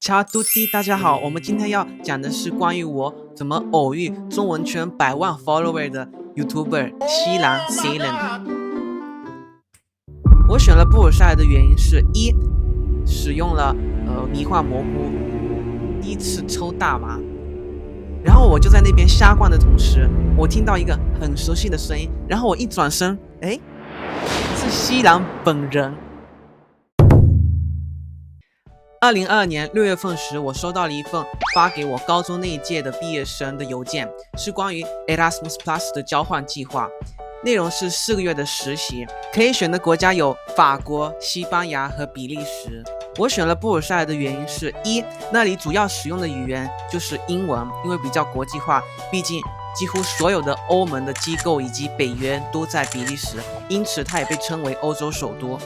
恰嘟滴，大家好，我们今天要讲的是关于我怎么偶遇中文圈100万 follower 的 YouTuber 西兰 Ceylon。我选了布鲁塞尔的原因是：一，使用了迷幻蘑菇，第一次抽大麻。然后我就在那边瞎逛的同时，我听到一个很熟悉的声音，然后我一转身，哎，是西兰本人。2022年6月份时，我收到了一份发给我高中那一届的毕业生的邮件，是关于 Erasmus Plus 的交换计划，内容是4个月的实习，可以选的国家有法国、西班牙和比利时。我选了布鲁塞尔的原因是：一，那里主要使用的语言就是英文，因为比较国际化，毕竟几乎所有的欧盟的机构以及北约都在比利时，因此它也被称为欧洲首都。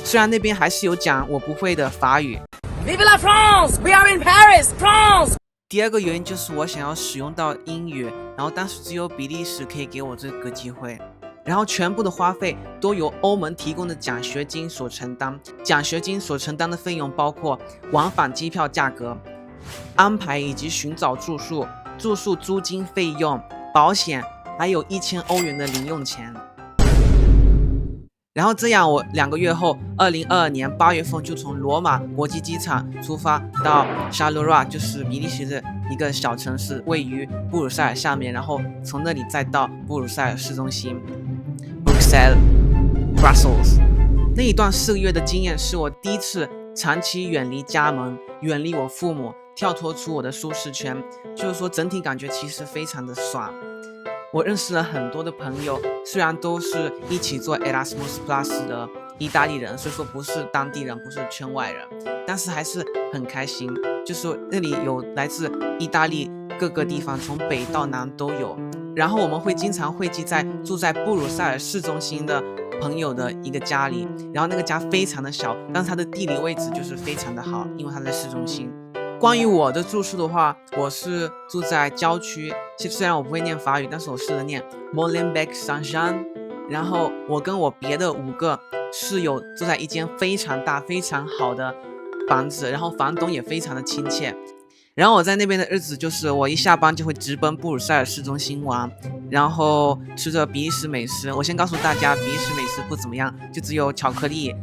虽然那边还是有讲我不会的法语。Vive la France! We are in Paris, France! 第二个原因就是我想要使用到英语，然后当时只有比利时可以给我这个机会，然后全部的花费都由欧盟提供的奖学金所承担。奖学金所承担的费用包括往返机票价格、安排以及寻找住宿、住宿租金费用、保险，还有1000欧元的零用钱。然后这样，我2个月后，2022年8月份就从罗马国际机场出发到沙罗拉，就是比利时的一个小城市，位于布鲁塞尔下面，然后从那里再到布鲁塞尔市中心 Brussels。那一段4个月的经验是我第一次长期远离家门，远离我父母，跳脱出我的舒适圈，就是说整体感觉其实非常的爽。我认识了很多的朋友，虽然都是一起做 Erasmus Plus 的意大利人，所以说不是当地人，不是圈外人，但是还是很开心。就是那里有来自意大利各个地方，从北到南都有。然后我们会经常汇集在住在布鲁塞尔市中心的朋友的一个家里，然后那个家非常的小，但是它的地理位置就是非常的好，因为它在市中心。关于我的住宿的话，我是住在郊区，虽然我不会念法语，但是我试着念 Molenbeek Saint-Jean。然后我跟我别的5个室友住在一间非常大非常好的房子，然后房东也非常的亲切。然后我在那边的日子就是我一下班就会直奔布鲁塞尔市中心玩，然后吃着比利时美食。我先告诉大家，比利时美食不怎么样，就只有巧克力、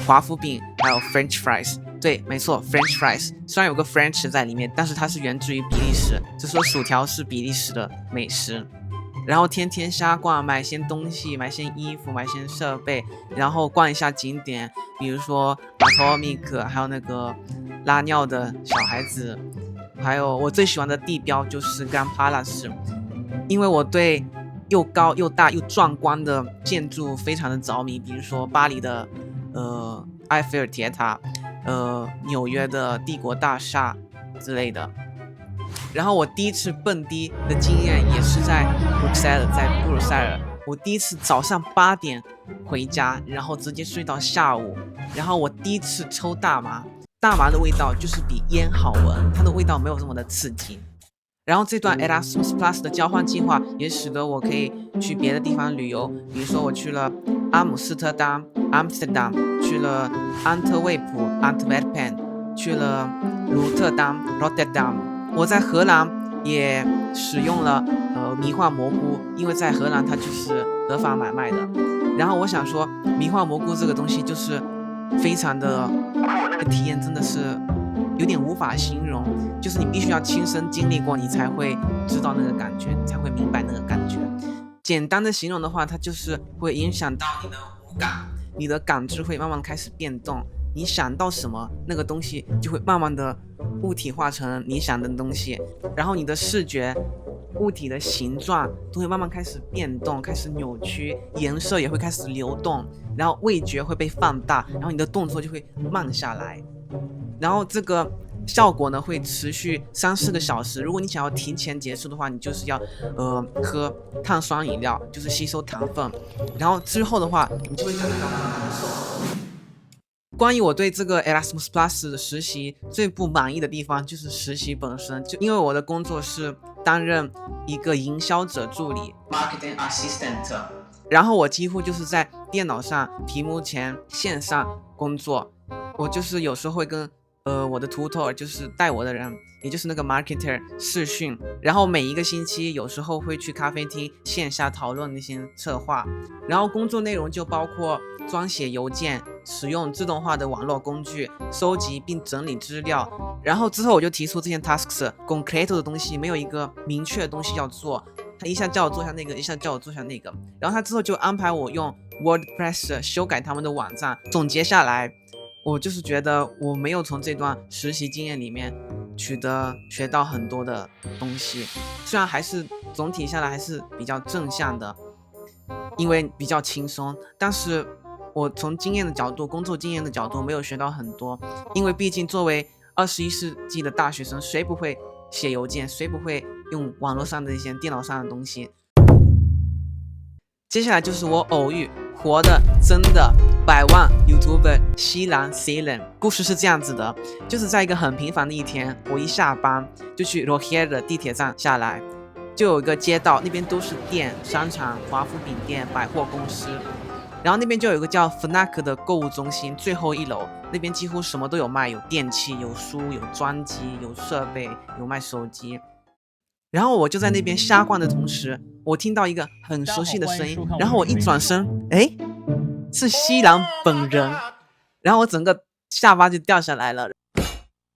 华夫饼还有 French fries。对，没错 ，French fries 虽然有个 French 在里面，但是它是源自于比利时，就说薯条是比利时的美食。然后天天瞎逛，买些东西，买些衣服，买些设备，然后逛一下景点，比如说 Atomic， 还有那个拉尿的小孩子，还有我最喜欢的地标就是 Grand Palace， 因为我对又高又大又壮观的建筑非常的着迷，比如说巴黎的埃菲尔铁塔。纽约的帝国大厦之类的。然后我第一次蹦迪的经验也是在布鲁塞尔。我第一次早上8点回家，然后直接睡到下午。然后我第一次抽大麻，大麻的味道就是比烟好闻，它的味道没有这么的刺激。然后这段 Erasmus Plus 的交换计划也使得我可以去别的地方旅游，比如说我去了阿姆斯特丹 Amsterdam， 去了安特卫普 Antwerpen， 去了鹿特丹 Rotterdam。 我在荷兰也使用了迷幻蘑菇，因为在荷兰它就是合法买卖的。然后我想说，迷幻蘑菇这个东西就是非常的体验，真的是有点无法形容，就是你必须要亲身经历过，你才会知道那个感觉，你才会明白那个感觉。简单的形容的话，它就是会影响到你的五感，你的感知会慢慢开始变动，你想到什么，那个东西就会慢慢的物体化成你想的东西，然后你的视觉、物体的形状都会慢慢开始变动，开始扭曲，颜色也会开始流动，然后味觉会被放大，然后你的动作就会慢下来。然后这个效果呢会持续3-4个小时。如果你想要提前结束的话，你就是要喝碳酸饮料，就是吸收糖分。然后之后的话，你就会感觉到难受。关于我对这个 Erasmus Plus 的实习最不满意的地方，就是实习本身，就因为我的工作是担任一个营销者助理 Marketing Assistant， 然后我几乎就是在电脑上屏幕前线上工作。我就是有时候会跟我的 tutor 就是带我的人，也就是那个 marketer 视讯，然后每一个星期有时候会去咖啡厅线下讨论那些策划，然后工作内容就包括撰写邮件，使用自动化的网络工具，收集并整理资料，然后之后我就提出这些 tasks concrete 的东西，没有一个明确的东西要做，他一下叫我做下那个，一下叫我做下那个，然后他之后就安排我用 WordPress 修改他们的网站，总结下来。我就是觉得我没有从这段实习经验里面学到很多的东西，虽然还是总体下来还是比较正向的，因为比较轻松，但是我从经验的角度，工作经验的角度没有学到很多，因为毕竟作为21世纪的大学生，谁不会写邮件，谁不会用网络上的一些电脑上的东西。接下来就是我偶遇活的真的100万 YouTuber 西兰 Silen。 故事是这样子的，就是在一个很平凡的一天，我一下班就去 Rohir 的地铁站下来，就有一个街道，那边都是店、商场、华夫饼店、百货公司，然后那边就有一个叫 Fnac 的购物中心，最后一楼那边几乎什么都有卖，有电器、有书、有专辑、有设备、有卖手机。然后我就在那边瞎逛的同时，我听到一个很熟悉的声音，然后我一转身，诶，是西兰本人，然后我整个下巴就掉下来了，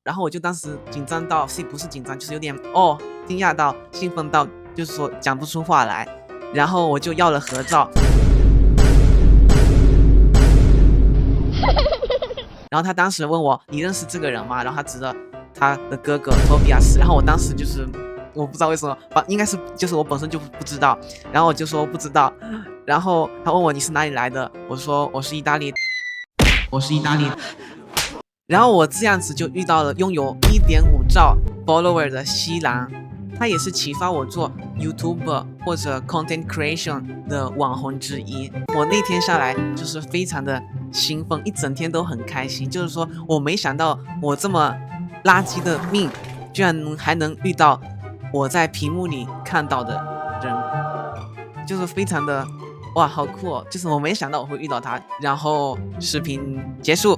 然后我就当时紧张到，不是紧张，就是有点惊讶到、兴奋到，就是说讲不出话来，然后我就要了合照，然后他当时问我你认识这个人吗？然后他指着他的哥哥托比亚斯，然后我当时就是我不知道为什么，应该是就是我本身就不知道，然后我就说不知道，然后他问我你是哪里来的，我说我是意大利，然后我这样子就遇到了拥有1.5兆 follower 的西兰，他也是启发我做 YouTuber 或者 content creation 的网红之一。我那天下来就是非常的兴奋，一整天都很开心，就是说我没想到我这么垃圾的命居然还能遇到我在屏幕里看到的人，就是非常的哇好酷哦，就是我没想到我会遇到他。然后视频结束。